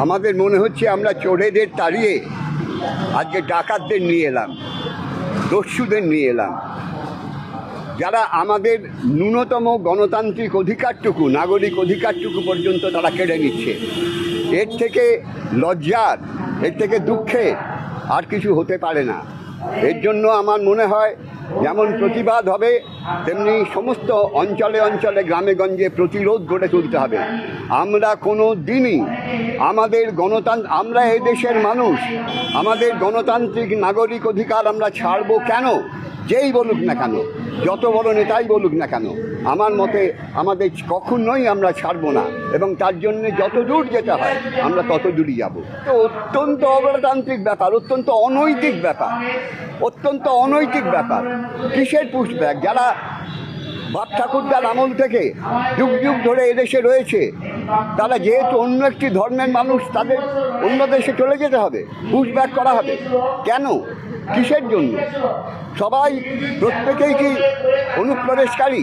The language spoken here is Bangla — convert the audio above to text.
আমাদের মনে হচ্ছে আমরা চোরেদের তাড়িয়ে আজকে ডাকাতদের নিয়ে এলাম, দস্যুদের নিয়ে এলাম, যারা আমাদের ন্যূনতম গণতান্ত্রিক অধিকারটুকু, নাগরিক অধিকারটুকু পর্যন্ত তারা কেড়ে নিচ্ছে। এর থেকে লজ্জার, এর থেকে দুঃখে আর কিছু হতে পারে না। এর জন্য আমার মনে হয় যেমন প্রতিবাদ হবে, তেমনি সমস্ত অঞ্চলে অঞ্চলে গ্রামে গঞ্জে প্রতিরোধ গড়ে তুলতে হবে। আমরা কোনো দিনই আমাদের আমরা এই দেশের মানুষ, আমাদের গণতান্ত্রিক নাগরিক অধিকার আমরা ছাড়বো কেন? যেই বলুক না কেন, যত বড় নেতাই বলুক না কেন, আমার মতে আমাদের কখনোই আমরা ছাড়বো না, এবং তার জন্যে যত দূর যেতে হয় আমরা তত দূরই যাব। তো অত্যন্ত অগণতান্ত্রিক ব্যাপার, অত্যন্ত অনৈতিক ব্যাপার, অত্যন্ত অনৈতিক ব্যাপার। কিসের পুশব্যাক? যারা বাপ ঠাকুরদার আমল থেকে যুগ যুগ ধরে এদেশে রয়েছে, তারা যেহেতু অন্য একটি ধর্মের মানুষ, তাদের অন্য দেশে চলে যেতে হবে, পুশব্যাক করা হবে কেন? কিসের জন্য? সবাই প্রত্যেকেই কি অনুপ্রবেশকারী?